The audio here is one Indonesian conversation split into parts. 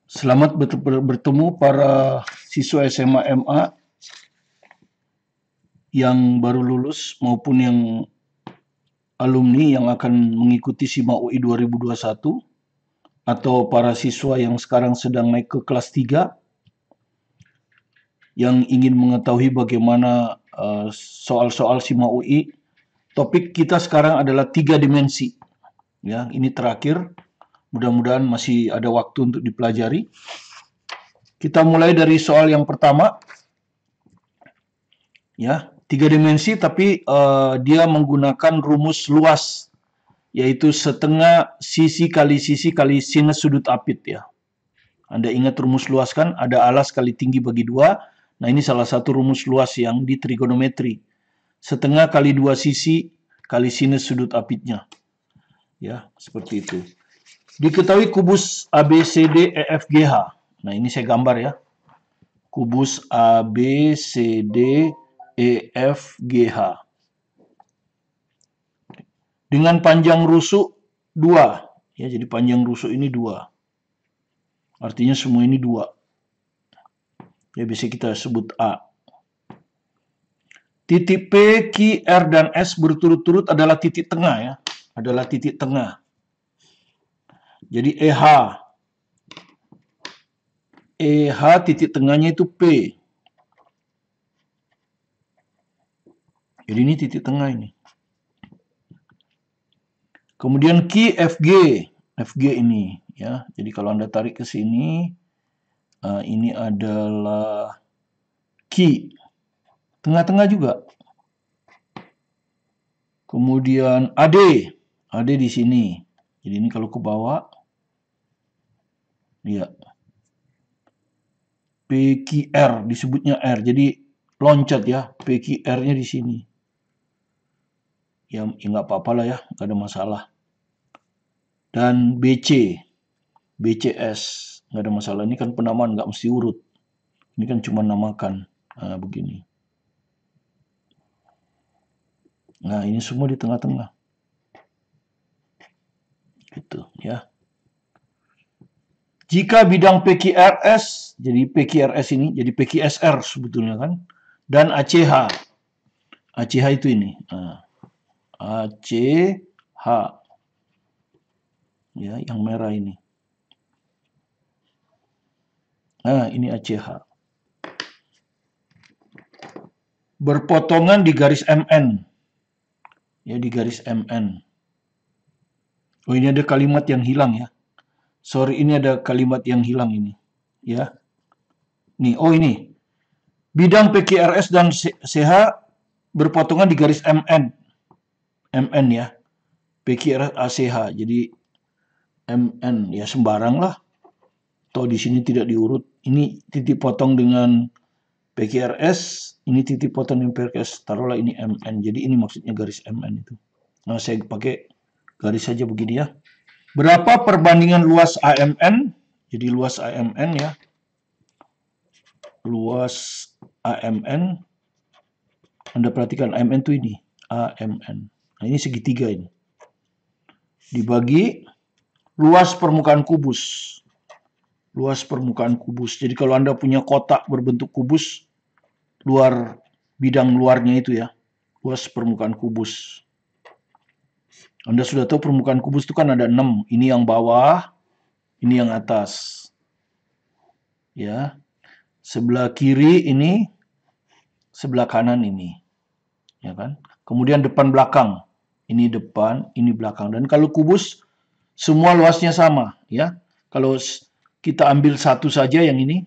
Selamat bertemu para siswa SMA MA yang baru lulus maupun yang alumni yang akan mengikuti SIMA UI 2021 atau para siswa yang sekarang sedang naik ke kelas 3 yang ingin mengetahui bagaimana soal-soal SIMA UI. Topik kita sekarang adalah 3 dimensi. Ya, ini terakhir. Mudah-mudahan masih ada waktu untuk dipelajari. Kita mulai dari soal yang pertama. Ya, 3 dimensi tapi dia menggunakan rumus luas, yaitu setengah sisi kali sinus sudut apit ya. Anda ingat rumus luas kan? Ada alas kali tinggi bagi 2. Nah, ini salah satu rumus luas yang di trigonometri. Setengah kali 2 sisi kali sinus sudut apitnya. Ya, seperti itu. Diketahui kubus ABCD EFGH. Nah, ini saya gambar ya. Kubus ABCD EFGH. Dengan panjang rusuk 2. Ya, jadi panjang rusuk ini 2. Artinya semua ini 2. Ya, biasa kita sebut A. Titik P, Q, R, dan S berturut-turut adalah titik tengah ya. Adalah titik tengah. Jadi EH titik tengahnya itu P. Jadi ini titik tengah ini. Kemudian Q, FG. FG ini ya. Jadi kalau Anda tarik ke sini, ini adalah Q. Tengah-tengah juga. Kemudian AD. AD di sini. Jadi ini kalau ke bawah. Ya. PQR disebutnya R. Jadi loncat ya. PQR-nya di sini. Ya nggak apa-apa lah ya. Nggak ada masalah. Dan BC. BCS. Nggak ada masalah. Ini kan penamaan nggak mesti urut. Ini kan cuma namakan. Nah, begini. Nah, ini semua di tengah-tengah. Gitu ya. Jika bidang PQRS, jadi PQRS ini, jadi PQSR sebetulnya kan, dan ACH. ACH itu ini. Nah, ACH. Ya, yang merah ini. Nah, ini ACH. Berpotongan di garis MN. Ya, di garis MN. Oh, ini ada kalimat yang hilang ya. Sorry, ini ada kalimat yang hilang ini. Ya. Nih, oh ini. Bidang PQRS dan CH berpotongan di garis MN. MN ya. PQRS ACH. Jadi MN ya sembarang lah. Atau di sini tidak diurut. Ini titik potong dengan PQRS, ini titik potong dengan PQRS. Taruhlah ini MN. Jadi ini maksudnya garis MN itu. Nah, saya pakai garis saja begini ya. Berapa perbandingan luas AMN? Jadi luas AMN ya. Luas AMN. Anda perhatikan AMN itu ini. AMN. Nah, ini segitiga ini. Dibagi luas permukaan kubus. Luas permukaan kubus. Jadi kalau Anda punya kotak berbentuk kubus, bidang luarnya itu ya. Luas permukaan kubus. Anda sudah tahu permukaan kubus itu kan ada 6. Ini yang bawah, ini yang atas. Ya. Sebelah kiri ini, sebelah kanan ini. Ya kan? Kemudian depan belakang. Ini depan, ini belakang. Dan kalau kubus semua luasnya sama, ya. Kalau kita ambil satu saja yang ini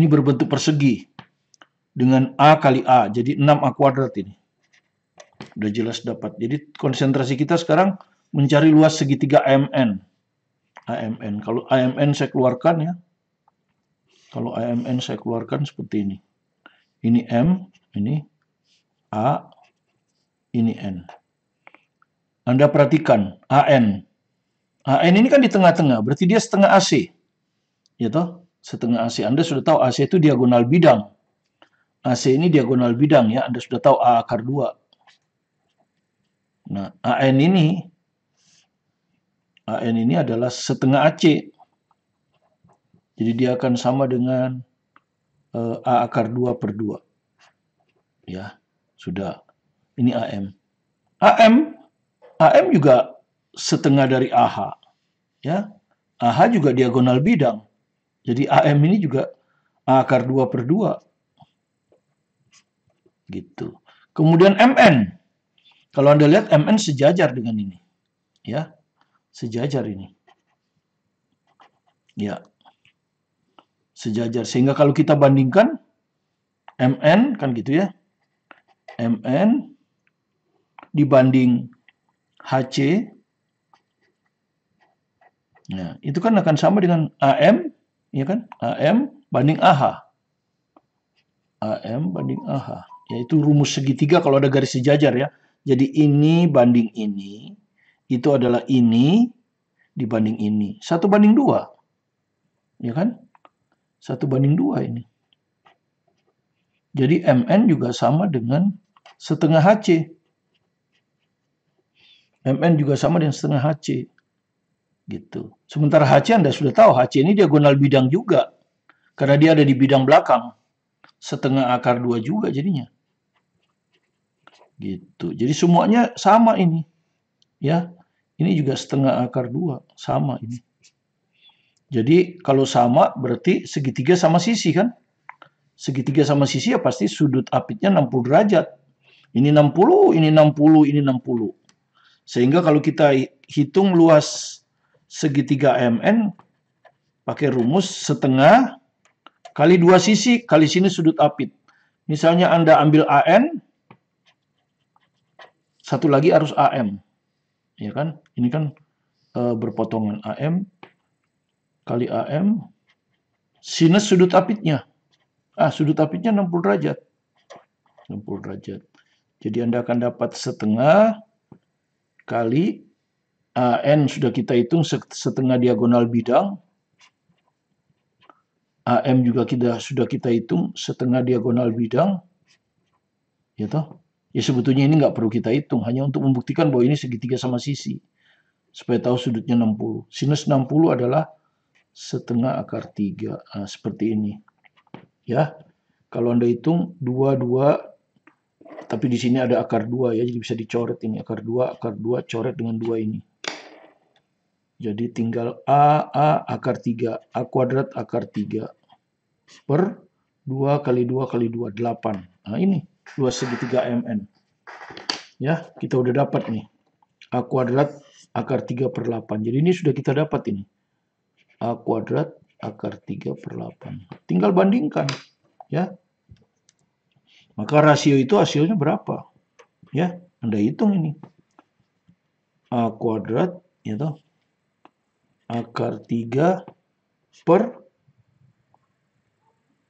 berbentuk persegi dengan A kali A. Jadi 6A kuadrat ini. Udah jelas dapat. Jadi konsentrasi kita sekarang mencari luas segitiga AMN. AMN. Kalau AMN saya keluarkan ya. Kalau AMN saya keluarkan seperti ini. Ini M, ini A, ini N. Anda perhatikan AN. AN ini kan di tengah-tengah, berarti dia setengah AC. Ya toh? Setengah AC. Anda sudah tahu AC itu diagonal bidang. AC ini diagonal bidang ya. Anda sudah tahu A akar 2. Nah, AN ini adalah setengah AC. Jadi dia akan sama dengan A akar 2 per 2. Ya, sudah. Ini AM. AM juga setengah dari AH. Ya, AH juga diagonal bidang. Jadi AM ini juga A akar 2 per 2. Gitu. Kemudian MN. Kalau Anda lihat MN sejajar dengan ini. Ya, sejajar ini. Ya, sejajar. Sehingga kalau kita bandingkan MN kan gitu ya. MN dibanding HC. Nah, itu kan akan sama dengan AM, ya kan? AM banding AH. AM banding AH. Yaitu rumus segitiga kalau ada garis sejajar ya. Jadi ini banding ini, itu adalah ini dibanding ini. 1:2. Ya kan? 1:2 ini. Jadi MN juga sama dengan setengah HC. MN juga sama dengan setengah HC. Gitu. Sementara HC Anda sudah tahu, HC ini diagonal bidang juga. Karena dia ada di bidang belakang. Setengah akar 2 juga jadinya. Gitu. Jadi semuanya sama ini. Ya. Ini juga setengah akar 2, sama ini. Jadi kalau sama berarti segitiga sama sisi kan? Segitiga sama sisi ya pasti sudut apitnya 60 derajat. Ini 60, ini 60, ini 60. Sehingga kalau kita hitung luas segitiga MN pakai rumus setengah kali 2 sisi kali sini sudut apit. Misalnya Anda ambil AN, satu lagi harus AM. Ya kan? Ini kan berpotongan AM kali AM sinus sudut apitnya. Sudut apitnya 60 derajat. 60 derajat. Jadi Anda akan dapat setengah kali AN sudah kita hitung setengah diagonal bidang. AM juga sudah kita hitung setengah diagonal bidang. Ya toh? Ya sebetulnya ini nggak perlu kita hitung, hanya untuk membuktikan bahwa ini segitiga sama sisi. Supaya tahu sudutnya 60. Sinus 60 adalah setengah akar 3. Seperti ini. Ya. Kalau Anda hitung 2, tapi di sini ada akar 2 ya, jadi bisa dicoret ini akar 2 coret dengan 2 ini. Jadi tinggal A akar 3, A kuadrat akar 3 per 2 kali 2 kali 2, 8. Nah ini luas segitiga MN. Ya, kita udah dapat nih. A kuadrat akar 3 per 8. Jadi ini sudah kita dapat ini. A kuadrat akar 3 per 8. Tinggal bandingkan. Ya. Maka rasio itu hasilnya berapa? Ya, Anda hitung ini. A kuadrat, ya toh, akar 3 per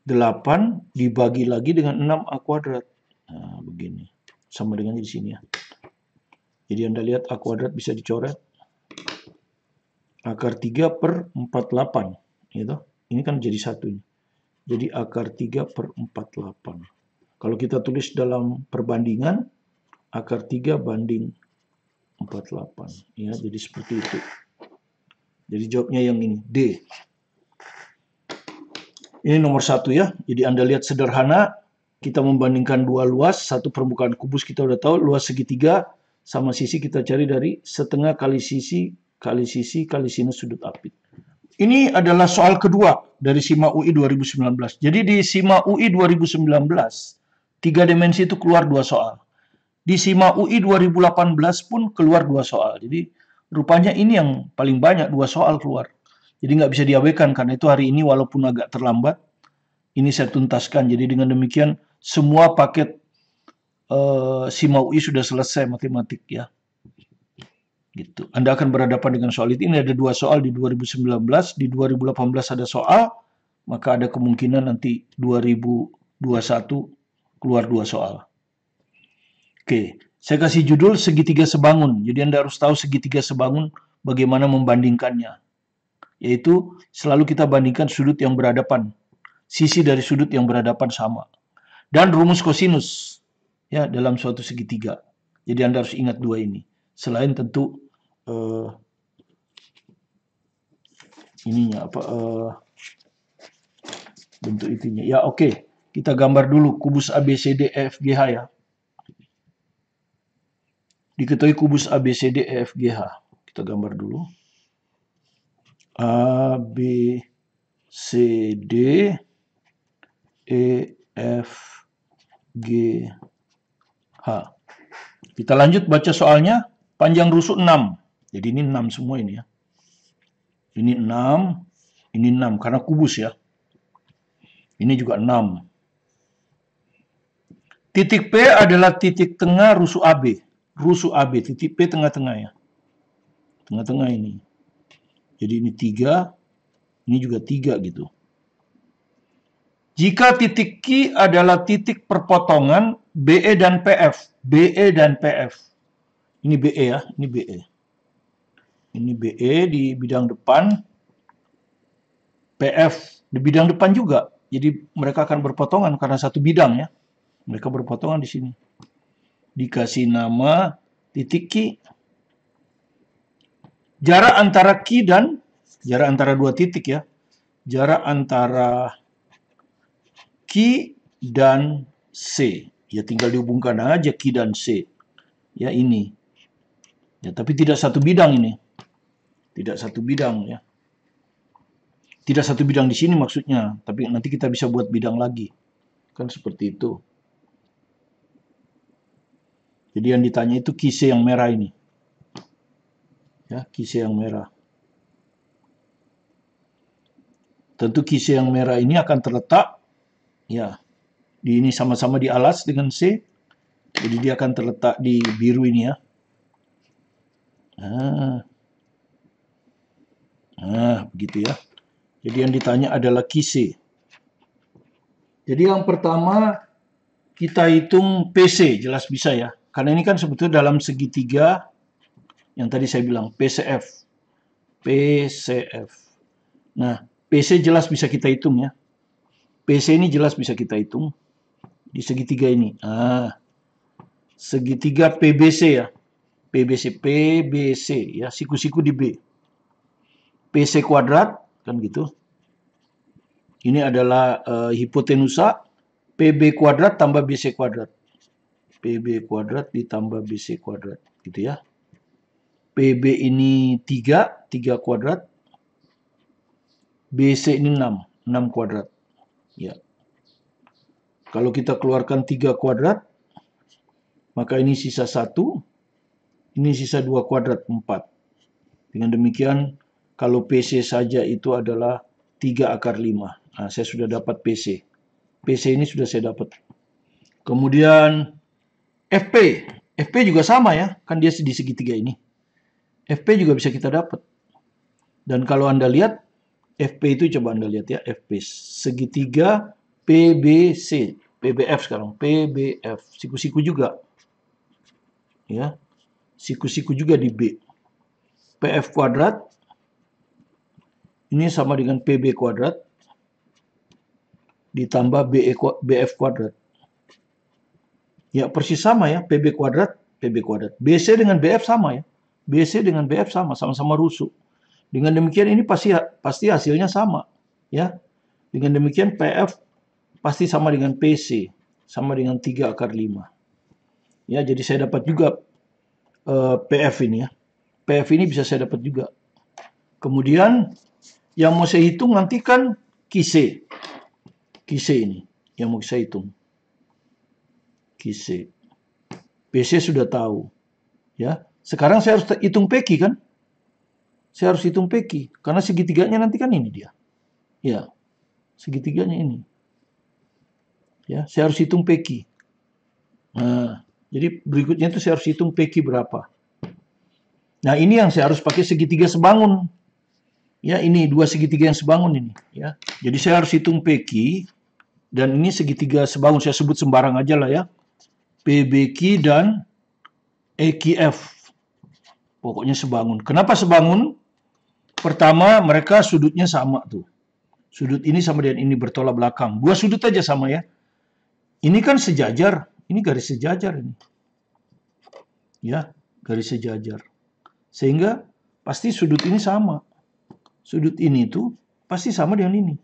8 dibagi lagi dengan 6A kuadrat. Nah, begini. Sama dengan di sini ya. Jadi Anda lihat A kuadrat bisa dicoret. Akar 3 per 48. Gitu. Ini kan jadi 1. Jadi akar 3 per 48. Kalau kita tulis dalam perbandingan, akar 3 banding 48. Ya, jadi seperti itu. Jadi jawabnya yang ini, D. Ini nomor 1 ya. Jadi Anda lihat sederhana, kita membandingkan dua luas, satu permukaan kubus kita udah tahu, luas segitiga, sama sisi kita cari dari setengah kali sisi kali sinus sudut apit. Ini adalah soal kedua dari SIMA UI 2019. Jadi di SIMA UI 2019, 3 dimensi itu keluar 2 soal. Di SIMA UI 2018 pun keluar 2 soal. Jadi rupanya ini yang paling banyak 2 soal keluar. Jadi nggak bisa diabaikan karena itu hari ini walaupun agak terlambat, ini saya tuntaskan. Jadi dengan demikian semua paket SIMA UI sudah selesai matematik ya. Gitu. Anda akan berhadapan dengan soal itu. Ini ada 2 soal di 2019, di 2018 ada soal, maka ada kemungkinan nanti 2021 keluar 2 soal. Oke, saya kasih judul segitiga sebangun. Jadi Anda harus tahu segitiga sebangun bagaimana membandingkannya. Yaitu selalu kita bandingkan sudut yang berhadapan. Sisi dari sudut yang berhadapan sama. Dan rumus kosinus ya dalam suatu segitiga. Jadi Anda harus ingat 2 ini. Selain tentu bentuk itunya. Ya oke, kita gambar dulu kubus ABCD EFGH ya. Diketahui kubus ABCD EFGH. Kita gambar dulu. ABCD EFGH. Kita lanjut baca soalnya. Panjang rusuk 6. Jadi ini 6 semua ini ya. Ini 6, ini 6 karena kubus ya. Ini juga 6. Titik P adalah titik tengah rusuk AB. Rusuk AB, titik P tengah-tengah ya. Tengah-tengah ini. Jadi ini 3, ini juga 3 gitu. Jika titik Q adalah titik perpotongan BE dan PF. BE dan PF. Ini BE ya, ini BE. Ini BE di bidang depan, PF di bidang depan juga. Jadi mereka akan berpotongan karena satu bidang ya. Mereka berpotongan di sini. Dikasih nama titik Q. Jarak antara Q dan jarak antara dua titik ya. Jarak antara Q dan C. Ya tinggal dihubungkan aja Q dan C. Ya ini. Ya tapi tidak satu bidang ini. Tidak satu bidang ya. Tidak satu bidang di sini maksudnya, tapi nanti kita bisa buat bidang lagi. Kan seperti itu. Jadi yang ditanya itu kise yang merah ini. Ya, kise yang merah. Tentu kise yang merah ini akan terletak ya. Di ini sama-sama di alas dengan C. Jadi dia akan terletak di biru ini ya. Begitu ya. Jadi yang ditanya adalah kise. Jadi yang pertama kita hitung PC, jelas bisa ya. Karena ini kan sebetulnya dalam segitiga yang tadi saya bilang PCF. PCF. Nah, PC jelas bisa kita hitung ya. PC ini jelas bisa kita hitung di segitiga ini. Segitiga PBC ya. PBC ya, siku-siku di B. PC kuadrat kan gitu. Ini adalah hipotenusa PB kuadrat tambah BC kuadrat. PB kuadrat ditambah BC kuadrat gitu ya. PB ini 3 kuadrat. BC ini 6 kuadrat. Ya. Kalau kita keluarkan 3 kuadrat, maka ini sisa 1, ini sisa 2 kuadrat 4. Dengan demikian, kalau PC saja itu adalah 3 akar 5. Nah, saya sudah dapat PC. PC ini sudah saya dapat. Kemudian FP. FP juga sama ya, kan dia di segitiga ini. FP juga bisa kita dapat. Dan kalau Anda lihat, FP itu coba Anda lihat ya, FP. Segitiga PBC. PBF sekarang. PBF. Siku-siku juga. Ya. Siku-siku juga di B. PF kuadrat. Ini sama dengan PB kuadrat. Ditambah BF kuadrat. Ya persis sama ya, PB kuadrat, PB kuadrat. BC dengan BF sama ya. BC dengan BF sama, sama-sama rusuk. Dengan demikian ini pasti hasilnya sama. Ya. Dengan demikian PF pasti sama dengan PC. Sama dengan 3 akar 5. Ya, jadi saya dapat juga PF ini ya. PF ini bisa saya dapat juga. Kemudian yang mau saya hitung nanti kan kise. Kise ini yang mau saya hitung. Kise. PC sudah tahu. Ya. Sekarang saya harus hitung PQ kan? Saya harus hitung PQ karena segitiganya nanti kan ini dia. Ya. Segitiganya ini. Ya, saya harus hitung PQ. Nah, jadi berikutnya itu saya harus hitung PQ berapa. Nah, ini yang saya harus pakai segitiga sebangun. Ya, ini 2 segitiga yang sebangun ini, ya. Jadi saya harus hitung PQ dan ini segitiga sebangun, saya sebut sembarang aja lah ya. PBQ dan EQF. Pokoknya sebangun. Kenapa sebangun? Pertama, mereka sudutnya sama tuh. Sudut ini sama dengan ini bertolak belakang. 2 sudut aja sama ya. Ini kan sejajar, ini garis sejajar ini. Ya, garis sejajar. Sehingga pasti sudut ini sama. Sudut ini tuh pasti sama dengan ini.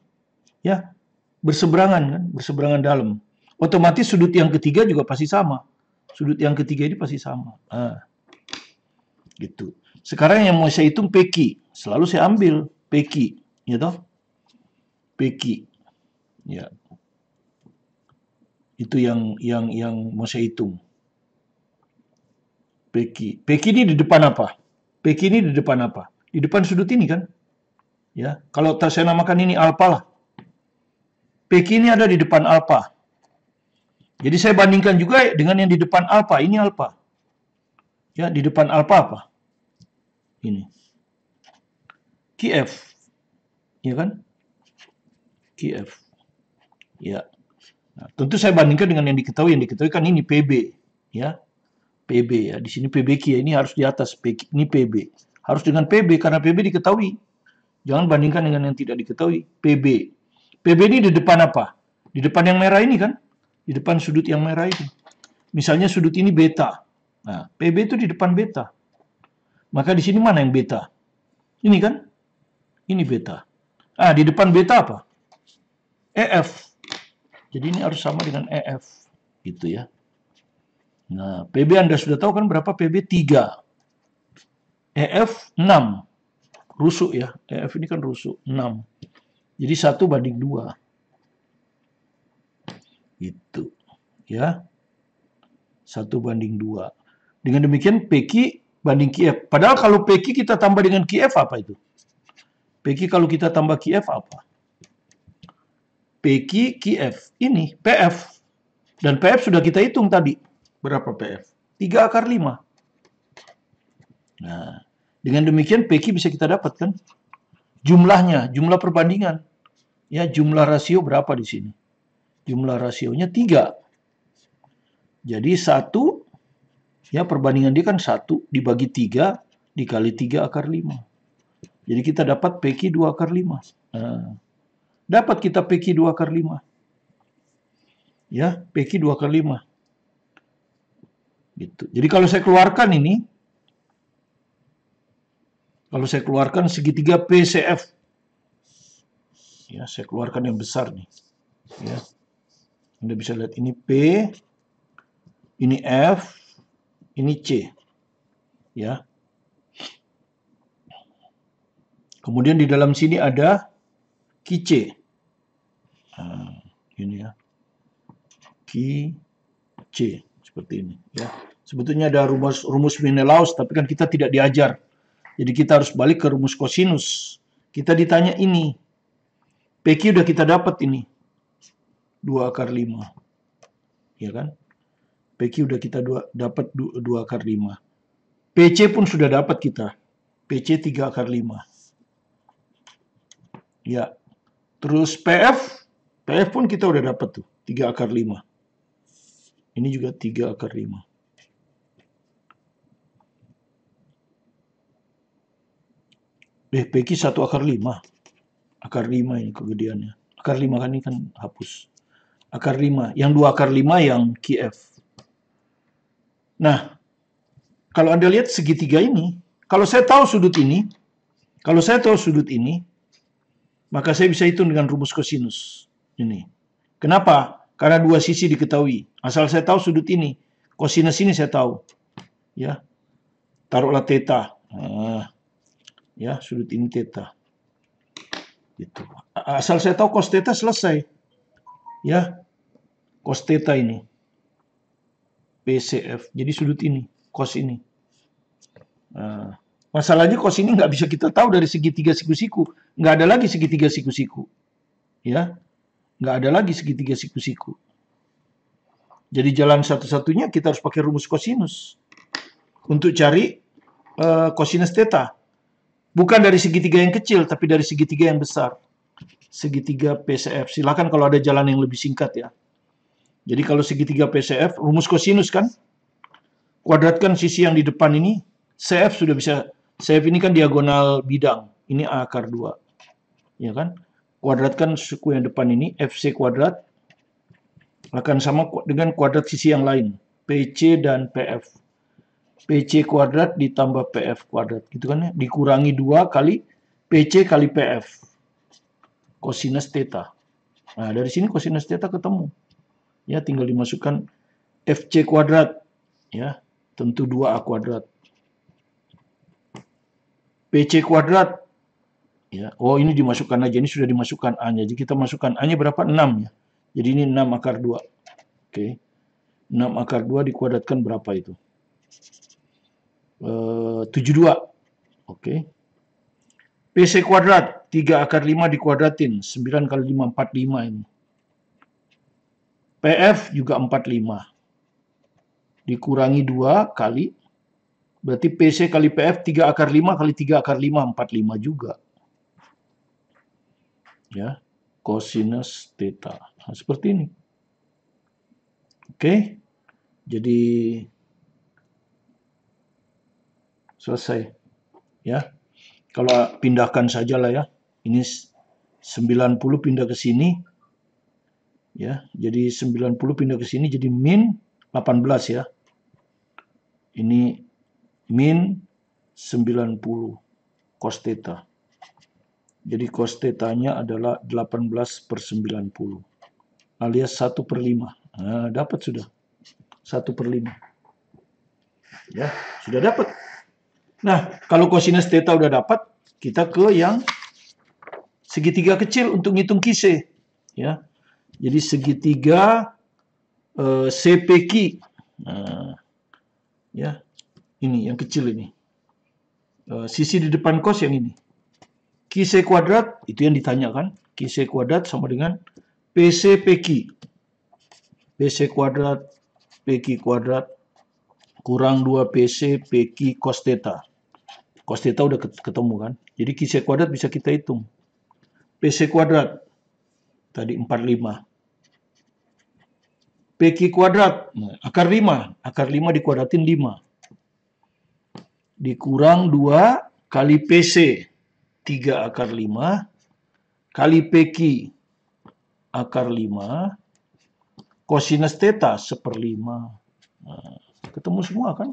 Ya. berseberangan kan, berseberangan dalam. Otomatis sudut yang ketiga juga pasti sama. Sudut yang ketiga ini pasti sama. Gitu. Sekarang yang mau saya hitung PQ, selalu saya ambil PQ, ya toh? PQ. Ya. Itu yang mau saya hitung. PQ. PQ ini di depan apa? PQ ini di depan apa? Di depan sudut ini kan? Ya, kalau saya namakan ini alfa lah. PQ ini ada di depan alfa. Jadi saya bandingkan juga dengan yang di depan alfa. Ini alfa. Ya, di depan alfa apa? Ini. QF. Ya kan? QF. Ya. Nah, tentu saya bandingkan dengan yang diketahui. Yang diketahui kan ini PB. Ya. PB ya. Di sini PBQ ya. Ini harus di atas. Ini PB. Harus dengan PB karena PB diketahui. Jangan bandingkan dengan yang tidak diketahui. PB. PB ini di depan apa? Di depan yang merah ini kan? Di depan sudut yang merah itu. Misalnya sudut ini beta. Nah, PB itu di depan beta. Maka di sini mana yang beta? Ini kan? Ini beta. Di depan beta apa? EF. Jadi ini harus sama dengan EF. Gitu ya. Nah, PB Anda sudah tahu kan berapa PB? 3. EF 6. Rusuk ya. EF ini kan rusuk. 6. Jadi 1:2. Itu. Ya. 1:2. Dengan demikian PQ banding QF. Padahal kalau PQ kita tambah dengan QF apa itu? PQ kalau kita tambah QF apa? PQ QF. Ini PF. Dan PF sudah kita hitung tadi. Berapa PF? 3/5. Nah, dengan demikian PQ bisa kita dapatkan jumlahnya, jumlah perbandingan. Ya, jumlah rasio berapa di sini? Jumlah rasionya 3. Jadi 1, ya perbandingan dia kan 1 dibagi 3 dikali 3/5. Jadi kita dapat PQ 2/5. Nah, dapat kita PQ 2/5. Ya, PQ 2/5. Gitu. Jadi kalau saya keluarkan ini, kalau saya keluarkan segitiga PCF, ya saya keluarkan yang besar nih. Ya, Anda bisa lihat ini P, ini F, ini C. Ya. Kemudian di dalam sini ada QC. Nah, ini ya. QC seperti ini ya. Sebetulnya ada rumus Menelaus tapi kan kita tidak diajar. Jadi kita harus balik ke rumus kosinus. Kita ditanya ini. PQ udah kita dapat ini. 2/5. Ya kan? PQ udah kita dapat 2/5. PC pun sudah dapat kita. PC 3/5. Ya. Terus PF pun kita udah dapat tuh. 3/5. Ini juga 3/5. PQ 1/5. Akar 5 ini kegedeannya. Akar 5 kan ini kan hapus. Akar 5. Yang 2/5 yang QF. Nah, kalau Anda lihat segitiga ini, kalau saya tahu sudut ini, maka saya bisa hitung dengan rumus kosinus. Ini. Kenapa? Karena dua sisi diketahui. Asal saya tahu sudut ini, kosinus ini saya tahu. Ya. Taruhlah theta. Ya, sudut ini theta. Gitu. Asal saya tahu cos theta selesai. Ya. Cos theta ini. PCF. Jadi sudut ini, cos ini. Masalahnya cos ini nggak bisa kita tahu dari segitiga siku-siku. Nggak ada lagi segitiga siku-siku. Ya. Nggak ada lagi segitiga siku-siku. Jadi jalan satu-satunya kita harus pakai rumus kosinus. Untuk cari kosinus theta. Bukan dari segitiga yang kecil, tapi dari segitiga yang besar. Segitiga PCF. Silakan kalau ada jalan yang lebih singkat ya. Jadi kalau segitiga PCF, rumus kosinus kan? Kuadratkan sisi yang di depan ini. CF sudah bisa. CF ini kan diagonal bidang. Ini A/2. Ya kan? Kuadratkan suku yang depan ini. FC kuadrat. Akan sama dengan kuadrat sisi yang lain. PC dan PF. PC kuadrat ditambah PF kuadrat. Gitu kan ya? Dikurangi 2 kali PC kali PF. Kosinus theta. Nah, dari sini kosinus theta ketemu. Ya, tinggal dimasukkan FC kuadrat. Ya, tentu 2A kuadrat. PC kuadrat. Ya, oh ini dimasukkan aja, ini sudah dimasukkan A-nya. Jadi kita masukkan A-nya berapa? 6 ya. Jadi ini 6 akar 2. Oke. 6 akar 2 dikuadratkan berapa itu? 72. Oke. PC kuadrat, 3 akar 5 dikuadratin. 9 kali 5, 45 ini. PF juga 45. Dikurangi 2 kali. Berarti PC kali PF 3 akar 5 kali 3 akar 5, 45 juga. Ya, kosinus theta. Nah, seperti ini. Oke. Jadi selesai. Ya. Kalau pindahkan saja lah ya. Ini 90 pindah ke sini. Ya, jadi 90 pindah ke sini jadi min 18 ya. Ini min 90 cos theta. Jadi cos theta-nya adalah 18/90 alias 1/5. Nah, dapat sudah 1/5. Ya, sudah dapat. Nah, kalau kosinus theta udah dapat, kita ke yang segitiga kecil untuk ngitung kise. Ya, jadi segitiga CPQ. Nah, ya, ini yang kecil ini. Sisi di depan cos yang ini. Kise kuadrat, itu yang ditanyakan. Kise kuadrat sama dengan PC PQ. PC kuadrat, PQ kuadrat, kurang 2 PC PQ cos theta. Cos theta udah ketemu kan. Jadi kise kuadrat bisa kita hitung. PC kuadrat, tadi 45. PQ kuadrat, nah, akar 5. Akar 5 dikuadratin 5. Dikurang 2 kali PC. 3 akar 5 kali PQ akar 5 kosinus theta 1/5. Nah, ketemu semua kan?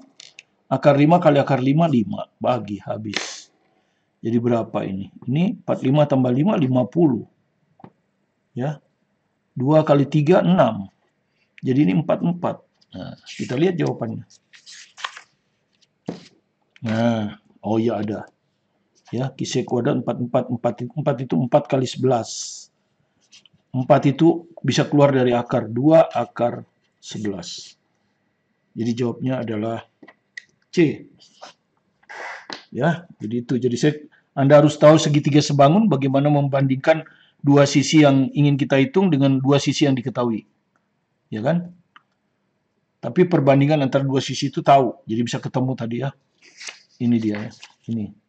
Akar 5 kali akar 5, 5. Bagi, habis. Jadi berapa ini? Ini 45 tambah 5, 50. Ya. 2 kali 3, 6. Jadi ini 44. Nah, kita lihat jawabannya. Nah, oh ya ada. Ya, kise kuadrat 44. 4 itu 4 kali 11. 4 itu bisa keluar dari akar. 2 akar 11. Jadi jawabnya adalah C. Ya, jadi itu. Jadi Anda harus tahu segitiga sebangun bagaimana membandingkan dua sisi yang ingin kita hitung dengan dua sisi yang diketahui. Ya kan? Tapi perbandingan antara dua sisi itu tahu. Jadi bisa ketemu tadi ya. Ini dia ya. Ini.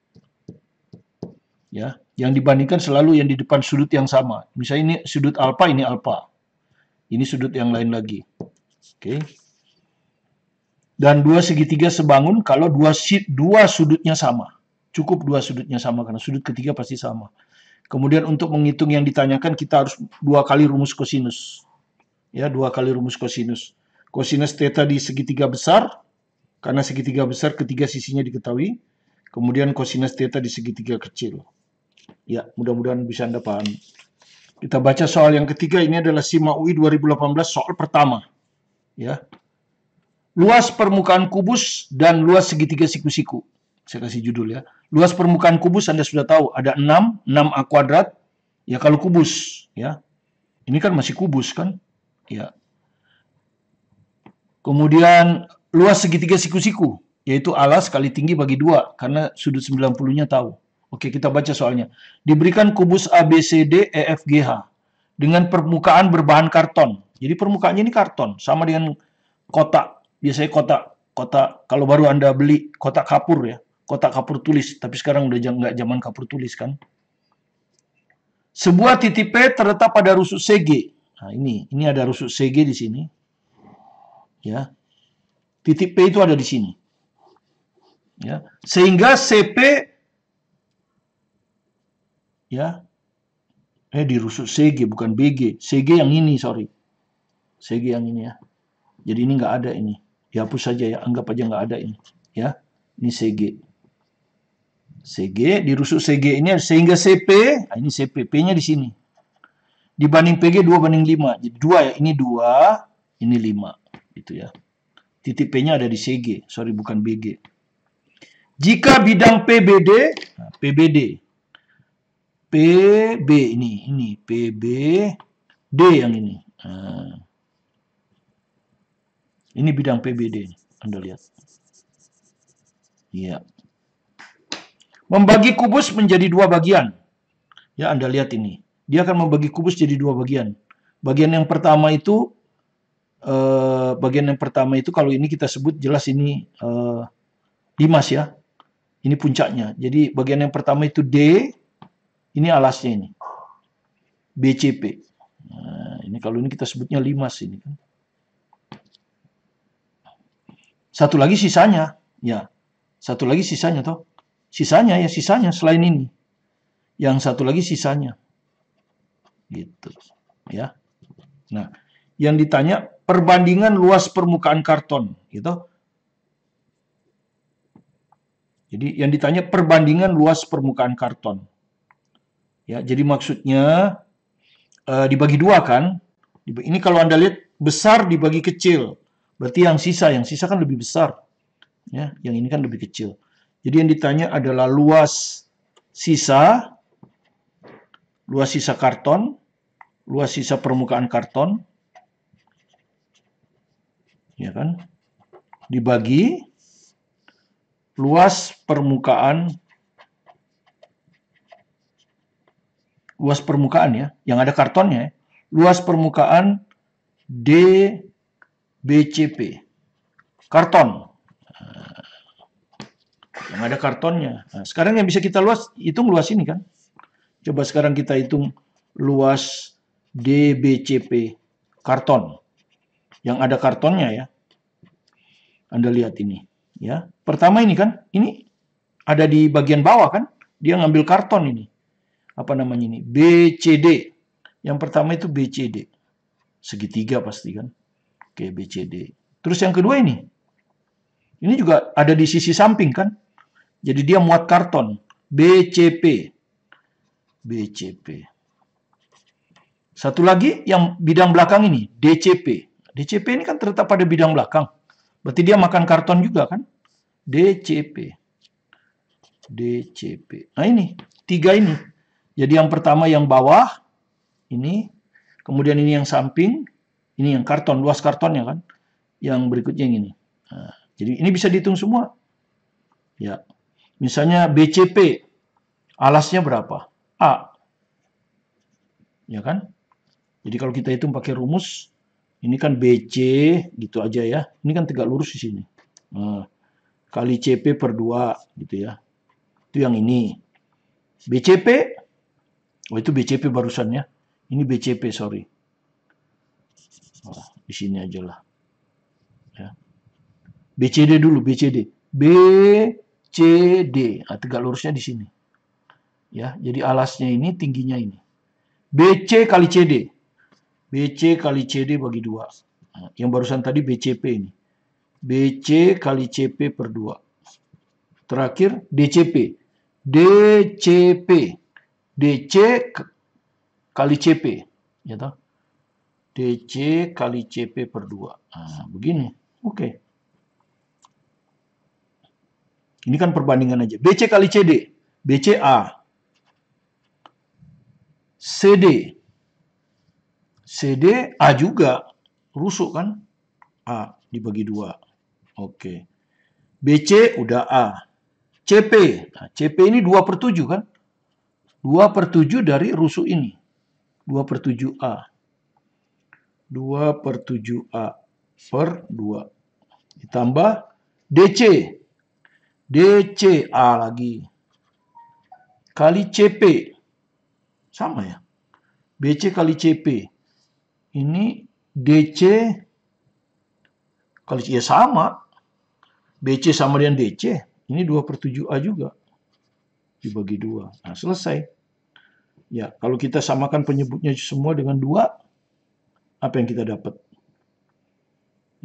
Ya, yang dibandingkan selalu yang di depan sudut yang sama. Misalnya ini sudut alfa, ini alfa. Ini sudut yang lain lagi. Oke. Dan dua segitiga sebangun kalau dua sudutnya sama. Cukup dua sudutnya sama karena sudut ketiga pasti sama. Kemudian untuk menghitung yang ditanyakan kita harus 2 kali rumus kosinus. Ya, 2 kali rumus kosinus. Kosinus theta di segitiga besar karena segitiga besar ketiga sisinya diketahui. Kemudian kosinus theta di segitiga kecil. Ya, mudah-mudahan bisa Anda pahami. Kita baca soal yang ketiga, ini adalah SIMA UI 2018 soal pertama. Ya. Luas permukaan kubus dan luas segitiga siku-siku. Saya kasih judul ya. Luas permukaan kubus Anda sudah tahu, ada 6A kuadrat. Ya kalau kubus, ya. Ini kan masih kubus kan? Ya. Kemudian luas segitiga siku-siku, yaitu alas kali tinggi bagi 2, karena sudut 90-nya tahu. Oke, kita baca soalnya. Diberikan kubus ABCD EFGH dengan permukaan berbahan karton. Jadi permukaannya ini karton, sama dengan kotak. Biasanya kotak kalau baru Anda beli kotak kapur ya, kotak kapur tulis. Tapi sekarang udah nggak zaman kapur tulis kan. Sebuah titik P terletak pada rusuk CG. Nah ini ada rusuk CG di sini. Ya, titik P itu ada di sini. Ya, sehingga CP ya di rusuk CG bukan BG. CG yang ini, sorry. CG yang ini ya. Jadi ini nggak ada ini. Dihapus saja ya, anggap aja nggak ada ini. Ya, ini CG. CG, di rusuk CG ini sehingga CP, nah ini CP, P-nya di sini. Dibanding PG 2/5. Jadi 2 ya, ini 2, ini 5. Gitu ya. Titik P-nya ada di CG, sorry bukan BG. Jika bidang PBD, nah, PBD. PB ini PBD yang ini. Nah, ini bidang PBD, Anda lihat. Iya. Membagi kubus menjadi 2 bagian. Ya, Anda lihat ini. Dia akan membagi kubus jadi 2 bagian. Bagian yang pertama itu kalau ini kita sebut jelas ini limas ya. Ini puncaknya. Jadi bagian yang pertama itu D, ini alasnya ini. BCP. Nah, ini kalau ini kita sebutnya limas ini kan. Satu lagi sisanya, ya. Satu lagi sisanya toh. Sisanya selain ini. Yang satu lagi sisanya. Gitu. Ya. Nah, yang ditanya perbandingan luas permukaan karton, gitu. Jadi yang ditanya perbandingan luas permukaan karton. Ya, jadi maksudnya dibagi 2 kan? Ini kalau Anda lihat besar dibagi kecil. Berarti yang sisa kan lebih besar. Ya, yang ini kan lebih kecil. Jadi yang ditanya adalah luas sisa karton, luas sisa permukaan karton. Ya kan? Dibagi luas permukaan ya, yang ada kartonnya, luas permukaan DBCP, karton, yang ada kartonnya. Nah, sekarang yang bisa kita hitung luas ini kan. Coba sekarang kita hitung luas DBCP, karton, yang ada kartonnya ya. Anda lihat ini, ya. Pertama ini kan, ini ada di bagian bawah kan, dia ngambil karton ini. Apa namanya ini? BCD. Yang pertama itu BCD. Segitiga pasti kan. Oke, BCD. Terus yang kedua ini. Ini juga ada di sisi samping kan. Jadi dia muat karton. BCP. BCP. Satu lagi yang bidang belakang ini. DCP. DCP ini kan terletak pada bidang belakang. Berarti dia makan karton juga kan. DCP. DCP. Nah ini. 3 ini. Jadi yang pertama yang bawah, ini, kemudian ini yang samping, ini yang karton, luas kartonnya kan, yang berikutnya yang ini. Nah, jadi ini bisa dihitung semua. Ya, misalnya BCP, alasnya berapa? A. Ya kan? Jadi kalau kita hitung pakai rumus, ini kan BC, gitu aja ya. Ini kan tegak lurus di sini. Nah, kali CP per 2, gitu ya. Itu yang ini. BCP, oh itu BCP barusan ya. Ini BCP, sorry. Oh, di sini aja lah. Ya. BCD dulu, BCD. BCD. Nah, tegak lurusnya di sini. Ya, jadi alasnya ini, tingginya ini. BC kali CD. BC kali CD bagi 2. Nah, yang barusan tadi BCP ini. BC kali CP per 2. Terakhir DCP. DCP. DC kali CP, ya toh? DC kali CP per 2. Nah, begini. Oke. Ini kan perbandingan aja. BC kali CD. BCA. CD. CD A juga. Rusuk kan? A dibagi 2. Oke. BC udah A. CP. Nah, CP ini 2/7 kan? 2/7 dari rusuk ini. 2/7A. 2/7A per 2. Ditambah DC. DCA lagi. Kali CP. Sama ya. BC kali CP. Ini DC kali ya sama. BC sama dengan DC. Ini 2/7A juga. Dibagi 2. Nah, selesai. Ya, kalau kita samakan penyebutnya semua dengan 2, apa yang kita dapat?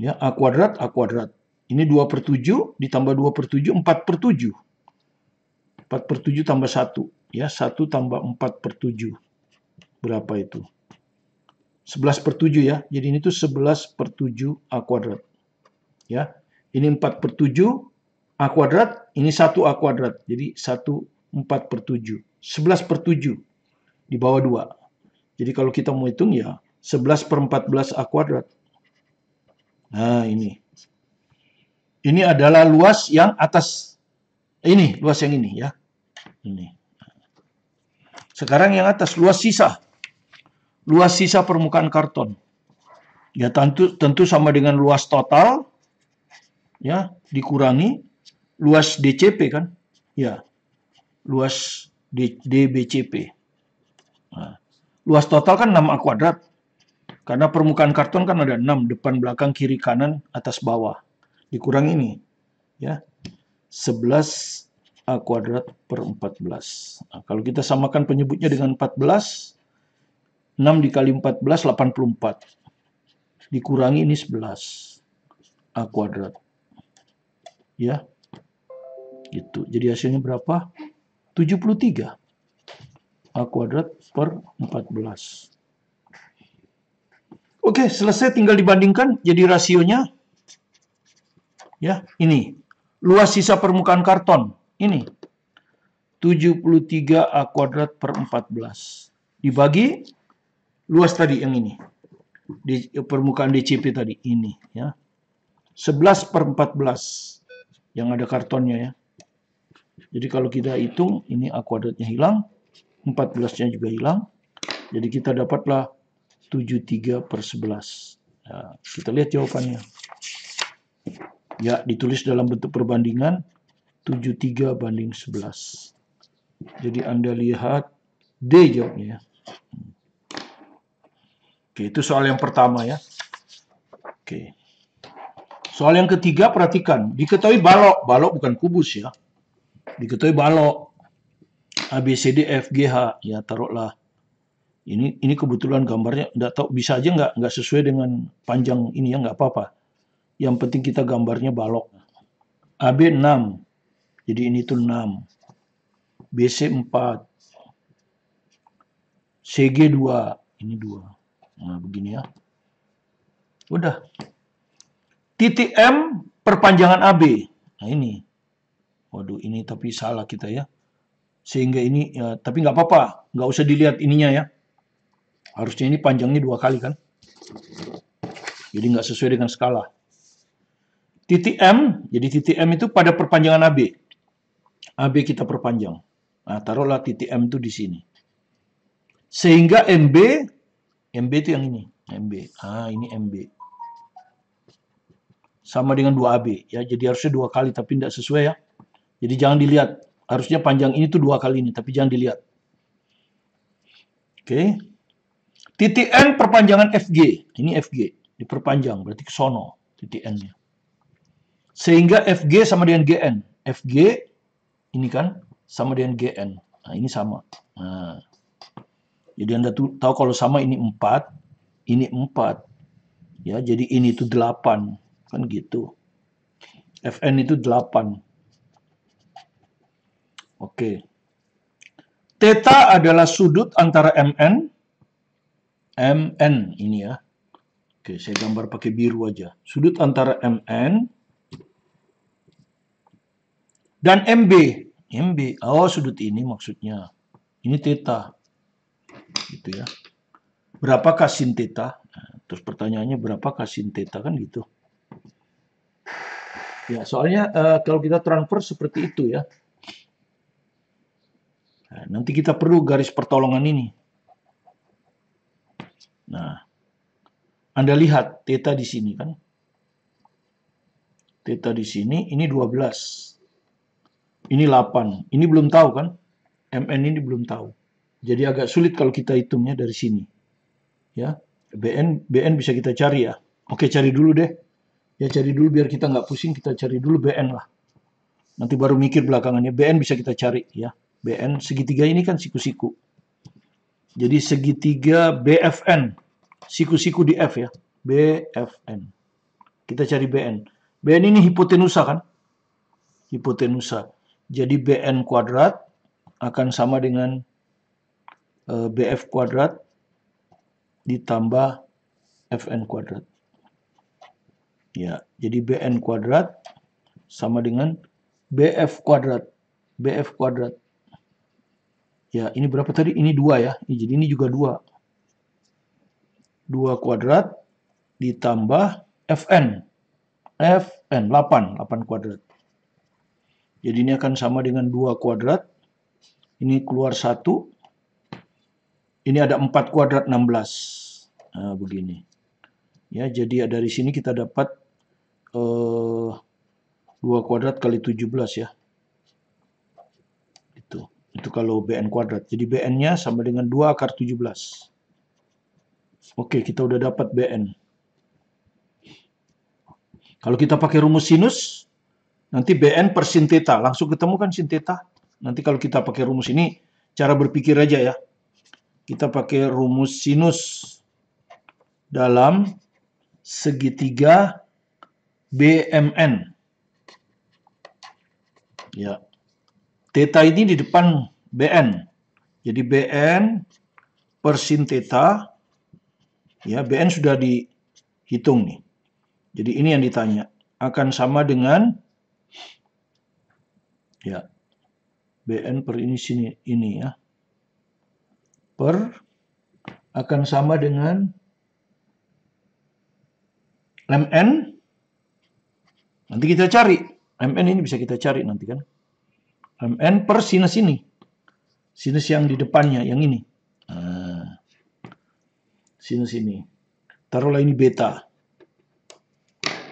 Ya, A kuadrat, A kuadrat. Ini 2/7 ditambah 2/7, 4/7. 4/7 tambah 1. Ya, 1 tambah 4/7. Berapa itu? 11/7 ya. Jadi ini tuh 11/7 A kuadrat. Ya. Ini 4/7 A kuadrat, ini 1 A kuadrat. Jadi 1/4/7. 11/7 di bawah 2. Jadi kalau kita mau hitung ya 11/14 A kuadrat. Nah, ini. Ini adalah luas yang atas. Ini, luas yang ini ya. Ini. Sekarang yang atas, luas sisa. Luas sisa permukaan karton. Ya tentu sama dengan luas total. Ya, dikurangi luas DCP kan. Ya, luas DBCP. Nah, luas total kan 6 A kuadrat. Karena permukaan karton kan ada 6, depan, belakang, kiri, kanan, atas, bawah. Dikurangi ini. Ya, 11 A kuadrat per 14. Nah, kalau kita samakan penyebutnya dengan 14, 6 dikali 14, 84. Dikurangi ini 11 A kuadrat. Ya, gitu. Jadi hasilnya berapa? 73 A kuadrat per 14. Oke, selesai, tinggal dibandingkan. Jadi rasionya, ya, ini. Luas sisa permukaan karton, ini. 73 A kuadrat per 14. Dibagi luas tadi yang ini. Di permukaan DCP tadi, ini. Ya. 11/14. Yang ada kartonnya ya. Jadi kalau kita hitung, ini A kuadratnya hilang, 14-nya juga hilang. Jadi kita dapatlah 73/11. Nah, kita lihat jawabannya. Ya, ditulis dalam bentuk perbandingan 73/11. Jadi Anda lihat D jawabnya ya. Oke, itu soal yang pertama ya. Oke. Soal yang ketiga, perhatikan. Diketahui balok. Balok bukan kubus ya. Diketahui balok. A, B, C, D, F, G, H. Ya, taruhlah. Ini kebetulan gambarnya, nggak tahu, bisa aja nggak sesuai dengan panjang ini ya, nggak apa-apa. Yang penting kita gambarnya balok. AB 6. Jadi ini tuh 6. BC 4. CG 2. Ini 2. Nah, begini ya. Udah. Titik M perpanjangan AB. Nah, ini. Waduh, ini tapi salah kita ya. Sehingga ini, ya, tapi nggak apa-apa. Nggak usah dilihat ininya ya. Harusnya ini panjangnya 2 kali kan. Jadi nggak sesuai dengan skala. Titik M, jadi titik M itu pada perpanjangan AB. AB kita perpanjang. Nah, taruhlah titik M itu di sini. Sehingga MB itu yang ini. MB. Ah, ini MB. Sama dengan 2AB. Ya, jadi harusnya 2 kali, tapi tidak sesuai ya. Jadi jangan dilihat. Harusnya panjang ini tuh 2 kali ini, tapi jangan dilihat. Oke. Titik N perpanjangan FG. Ini FG. Diperpanjang, berarti ke sono titik N-nya. Sehingga FG sama dengan GN. FG, ini kan, sama dengan GN. Nah, ini sama. Nah, jadi Anda tahu kalau sama ini 4, ini 4. Ya, jadi ini itu 8. Kan gitu. FN itu 8. Oke. Theta adalah sudut antara MN ini ya. Oke, saya gambar pakai biru aja. Sudut antara MN dan MB. Oh, sudut ini maksudnya. Ini theta. Gitu ya. Berapakah sin theta? Nah, terus pertanyaannya berapakah sin theta kan gitu. Ya, soalnya kalau kita transfer seperti itu ya. Nah, nanti kita perlu garis pertolongan ini. Nah, Anda lihat theta di sini kan. Theta di sini, ini 12. Ini 8. Ini belum tahu kan. MN ini belum tahu. Jadi agak sulit kalau kita hitungnya dari sini. Ya, BN bisa kita cari ya. Oke, cari dulu deh. Ya, cari dulu biar kita nggak pusing. Kita cari dulu BN lah. Nanti baru mikir belakangannya. BN bisa kita cari ya. BN segitiga ini kan siku-siku. Jadi segitiga BFN. Siku-siku di F ya. BFN. Kita cari BN. BN ini hipotenusa kan? Hipotenusa. Jadi BN kuadrat akan sama dengan BF kuadrat ditambah Fn kuadrat. Ya, jadi Bn kuadrat sama dengan Bf kuadrat. Bf kuadrat. Ya, ini berapa tadi? Ini 2 ya. Jadi ini juga 2. 2 kuadrat ditambah Fn. Fn, 8 kuadrat. Jadi ini akan sama dengan 2 kuadrat. Ini keluar 1. Ini ada 4 kuadrat 16. Nah, begini. Ya, jadi dari sini kita dapat 2 kuadrat kali 17 ya. Itu kalau Bn kuadrat. Jadi Bn-nya sama dengan 2 akar 17. Oke, kita udah dapat Bn. Kalau kita pakai rumus sinus, nanti Bn per sin theta. Langsung ketemu kan sin theta. Nanti kalau kita pakai rumus ini, cara berpikir aja ya. Kita pakai rumus sinus dalam segitiga BMN. Ya. Theta ini di depan Bn. Jadi Bn per sin theta. Ya, Bn sudah dihitung nih. Jadi ini yang ditanya. Akan sama dengan ya Bn per ini ya. Per akan sama dengan Mn. Nanti kita cari. Mn ini bisa kita cari nanti kan. Mn per sinus ini. Sinus yang di depannya, yang ini. Nah, sinus ini. Taruhlah ini beta.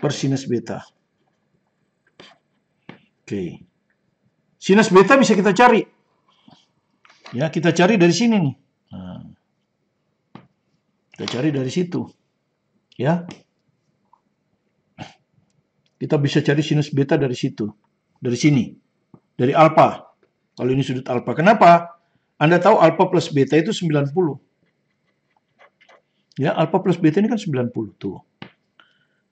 Per sinus beta. Oke. Sinus beta bisa kita cari. Ya, kita cari dari sini nih. Nah, kita cari dari situ. Ya. Kita bisa cari sinus beta dari situ. Dari sini. Dari alfa. Kalau ini sudut alfa. Kenapa? Anda tahu alfa plus beta itu 90. Ya, alfa plus beta ini kan 90 tuh.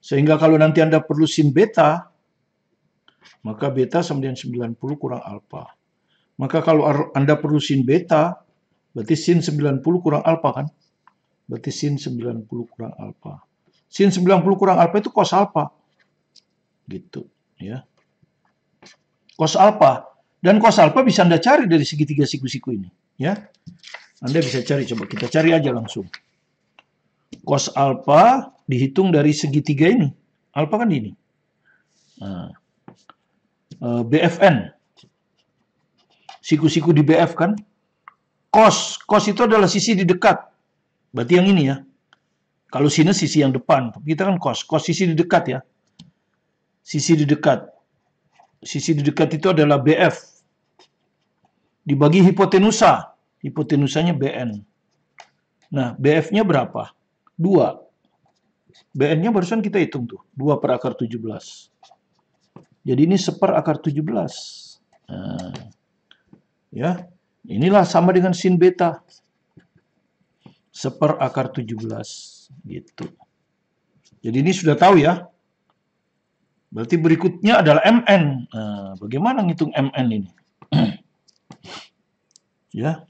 Sehingga kalau nanti Anda perlu sin beta, maka beta sama dengan 90 kurang alfa. Maka kalau Anda perlu sin beta, berarti sin 90 kurang alfa kan? Berarti sin 90 kurang alfa. Sin 90 kurang alfa itu cos alfa. Gitu, ya. Cos alfa. Dan cos alfa bisa Anda cari dari segitiga siku-siku ini. Ya. Anda bisa cari. Coba kita cari aja langsung. Cos alfa dihitung dari segitiga ini. Alfa kan ini. Nah. BFN. Siku-siku di BF kan. Cos. Cos itu adalah sisi di dekat. Berarti yang ini ya. Kalau sinus sisi yang depan. Kita kan cos. Cos sisi di dekat ya. Sisi di dekat. Sisi di dekat itu adalah BF. Dibagi hipotenusa. Hipotenusanya BN. Nah, BF-nya berapa? 2. BN-nya barusan kita hitung tuh. 2 per akar 17. Jadi ini 1 per akar 17. Nah, ya. Inilah sama dengan sin beta. 1 per akar 17. Gitu. Jadi ini sudah tahu ya. Berarti berikutnya adalah Mn. Nah, bagaimana ngitung Mn ini? Ya.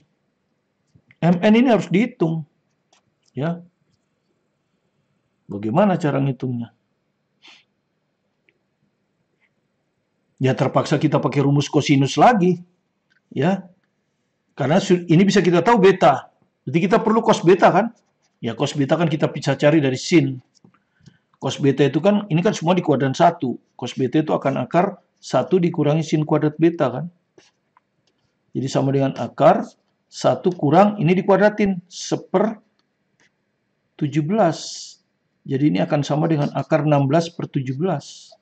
Mn ini harus dihitung. Ya. Bagaimana cara ngitungnya? Ya terpaksa kita pakai rumus kosinus lagi. Ya. Karena ini bisa kita tahu beta. Jadi kita perlu cos beta kan? Ya cos beta kan kita bisa cari dari sin. Cos beta itu kan, ini kan semua di kuadran 1. Cos beta itu akan akar 1 dikurangi sin kuadrat beta kan. Jadi sama dengan akar 1 kurang, ini dikuadratin. 1 per 17. Jadi ini akan sama dengan akar 16 per 17.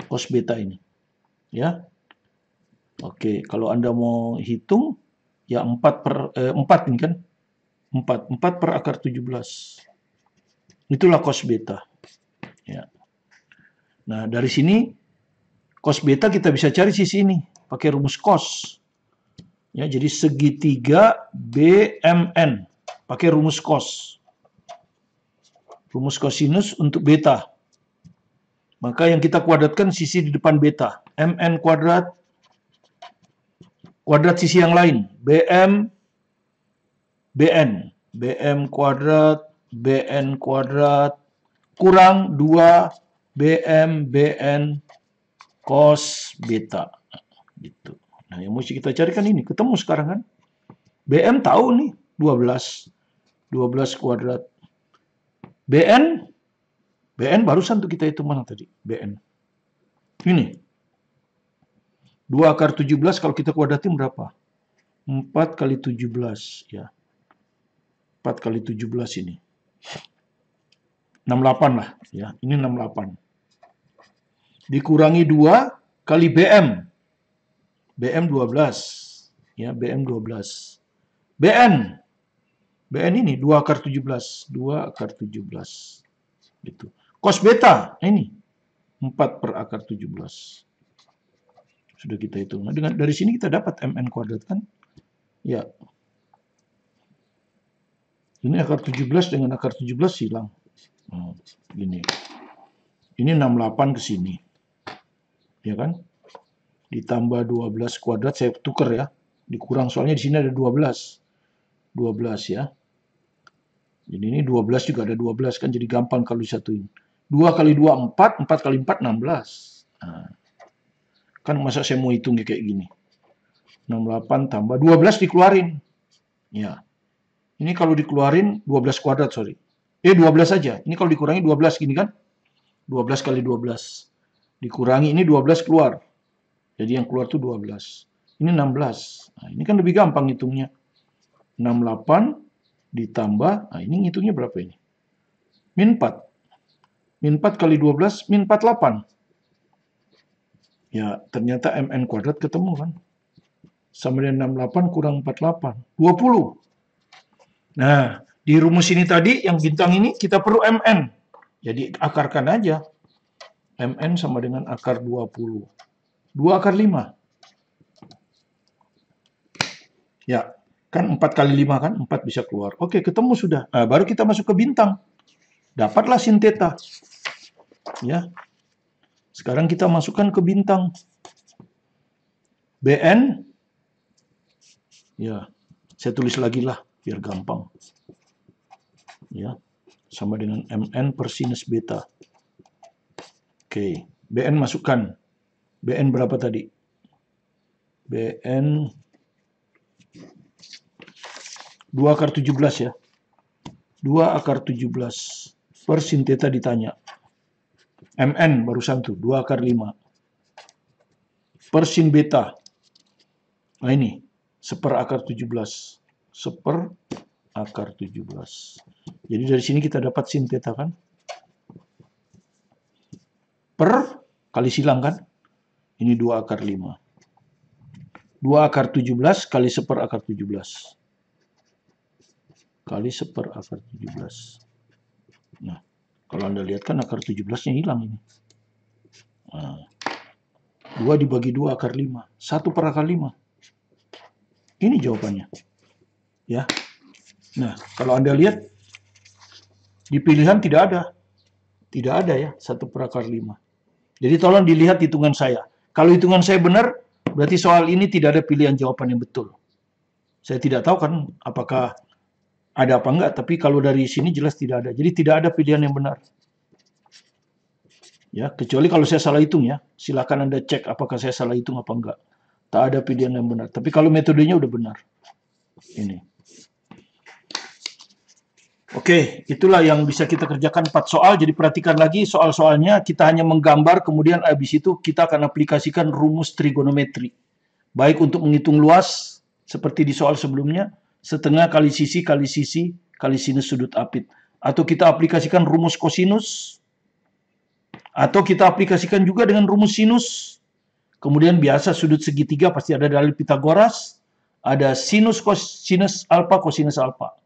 Cos beta ini. Ya. Oke, kalau Anda mau hitung, ya 4 ini kan. 4 per akar 17. Itulah cos beta. Ya. Nah, dari sini cos beta kita bisa cari sisi ini pakai rumus cos. Ya, jadi segitiga BMN pakai rumus cos. Rumus kosinus untuk beta. Maka yang kita kuadratkan sisi di depan beta. Mn kuadrat sisi yang lain. BM BN. BM kuadrat BN kuadrat kurang 2 BN cos beta. Gitu. Nah, yang mesti kita carikan ini. Ketemu sekarang kan? BM tahu nih, 12. 12 kuadrat. BN barusan tuh kita hitung mana tadi? BN. Ini. 2 akar 17 kalau kita kuadratin berapa? 4 kali 17. Ya. 4 kali 17 ini. 68 lah. Ya, ini 68. Dikurangi 2 kali BM. BM 12. Ya, BM 12. BN ini 2 akar 17. 2 akar 17. Gitu. Cos beta, ini 4 per akar 17. Sudah kita hitung. Nah, dari sini kita dapat MN kuadrat kan? Ya. Ini akar 17 dengan akar 17 hilang. Nah, gini. Ini 68 ke sini. Ya kan? Ditambah 12 kuadrat, saya tukar ya. Dikurang, soalnya di sini ada 12. 12 ya. Jadi ini 12 juga ada 12 kan, jadi gampang kalau disatuin. 2 kali 2, 4. 4 kali 4, 16. Nah. Kan masa saya mau hitung kayak gini. 68 tambah 12 dikeluarin. Ya. Ini kalau dikeluarin 12 kuadrat, sorry. 12 saja. Ini kalau dikurangi 12 gini kan? 12 kali 12. Dikurangi ini 12 keluar. Jadi yang keluar tuh 12. Ini 16. Nah, ini kan lebih gampang hitungnya. 68 ditambah, nah ini ngitungnya berapa ini? Min 4. Min 4 kali 12, min 48. Ya, ternyata MN kuadrat ketemu kan. Sama dengan 68 kurang 48. 20. Nah, di rumus ini tadi, yang bintang ini, kita perlu MN. Jadi, akarkan aja. MN sama dengan akar 20. 2 akar 5. Ya, kan 4 kali 5 kan? 4 bisa keluar. Oke, ketemu sudah. Nah, baru kita masuk ke bintang. Dapatlah sin theta. Ya. Sekarang kita masukkan ke bintang. BN. Ya, saya tulis lagi lah, biar gampang. Ya, sama dengan MN per sinus beta. Oke, BN masukkan. BN berapa tadi? BN 2 akar 17 ya. 2 akar 17 per sin theta ditanya. MN barusan tuh, 2 akar 5. Per sin beta. Nah ini, 1/4 akar 17. 1/4 akar 17. Jadi dari sini kita dapat sin theta kan? Per kali silang kan? Ini 2 akar 5. 2 akar 17 kali 1/4 akar 17. Kali 1/4 akar 17. Nah, kalau Anda lihat kan akar 17-nya hilang ini. Nah, 2 dibagi 2 akar 5. 1 per akar 5. Ini jawabannya. Ya. Nah, kalau Anda lihat, di pilihan tidak ada. Tidak ada ya, 1 per akar 5. Jadi tolong dilihat hitungan saya. Kalau hitungan saya benar, berarti soal ini tidak ada pilihan jawaban yang betul. Saya tidak tahu kan apakah ada apa enggak, tapi kalau dari sini jelas tidak ada. Jadi tidak ada pilihan yang benar. Ya, kecuali kalau saya salah hitung ya. Silakan Anda cek apakah saya salah hitung apa enggak. Tak ada pilihan yang benar. Tapi kalau metodenya udah benar. Ini. Oke, itulah yang bisa kita kerjakan 4 soal. Jadi perhatikan lagi soal-soalnya. Kita hanya menggambar, kemudian habis itu kita akan aplikasikan rumus trigonometri. Baik untuk menghitung luas, seperti di soal sebelumnya, setengah kali sisi kali sisi kali sinus sudut apit. Atau kita aplikasikan rumus kosinus. Atau kita aplikasikan juga dengan rumus sinus. Kemudian biasa sudut segitiga pasti ada dalil Pitagoras. Ada sinus, kosinus alfa, kosinus alfa.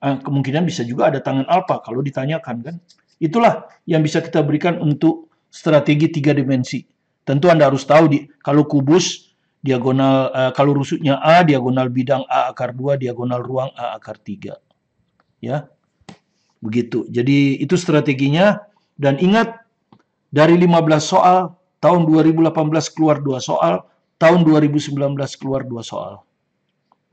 Kemungkinan bisa juga ada tangan alfa kalau ditanyakan kan. Itulah yang bisa kita berikan untuk strategi 3 dimensi. Tentu Anda harus tahu kalau kubus diagonal kalau rusuknya A, diagonal bidang A akar 2, diagonal ruang A akar 3. Ya. Begitu. Jadi itu strateginya, dan ingat dari 15 soal tahun 2018 keluar 2 soal, tahun 2019 keluar 2 soal.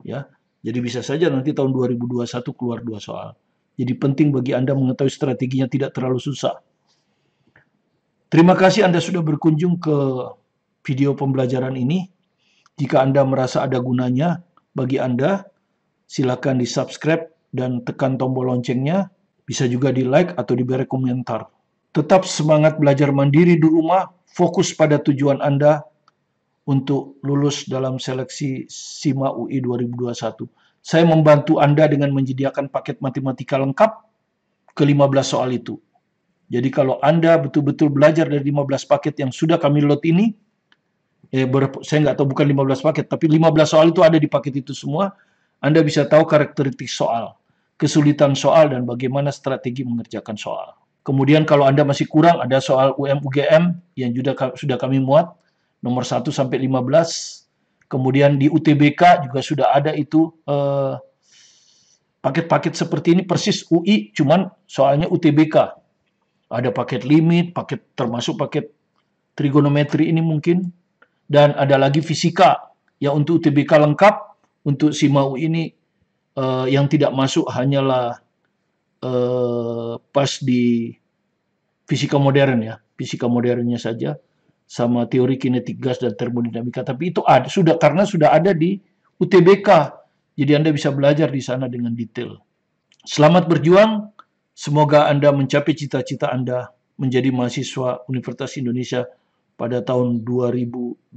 Ya. Jadi bisa saja nanti tahun 2021 keluar 2 soal. Jadi penting bagi Anda mengetahui strateginya, tidak terlalu susah. Terima kasih Anda sudah berkunjung ke video pembelajaran ini. Jika Anda merasa ada gunanya bagi Anda, silakan di-subscribe dan tekan tombol loncengnya. Bisa juga di-like atau diberi komentar. Tetap semangat belajar mandiri di rumah, fokus pada tujuan Anda untuk lulus dalam seleksi SIMA UI 2021. Saya membantu Anda dengan menyediakan paket matematika lengkap ke-15 soal itu. Jadi kalau Anda betul-betul belajar dari 15 paket yang sudah kami load ini, saya nggak tahu, bukan 15 paket, tapi 15 soal itu ada di paket itu semua, Anda bisa tahu karakteristik soal, kesulitan soal, dan bagaimana strategi mengerjakan soal. Kemudian kalau Anda masih kurang, ada soal UM-UGM yang sudah kami muat, nomor 1 sampai 15. Kemudian di UTBK juga sudah ada itu paket-paket seperti ini, persis UI, cuman soalnya UTBK. Ada paket limit, termasuk paket trigonometri ini mungkin, dan ada lagi fisika yang untuk UTBK lengkap. Untuk SIMA UI ini yang tidak masuk hanyalah pas di fisika modern ya, fisika modernnya saja, sama teori kinetik gas dan termodinamika. Tapi itu karena sudah ada di UTBK, jadi Anda bisa belajar di sana dengan detail. Selamat berjuang. Semoga Anda mencapai cita-cita Anda menjadi mahasiswa Universitas Indonesia pada tahun 2021.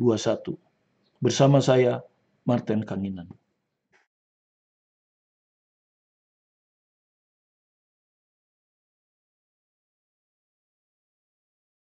Bersama saya, Martin Kanginan.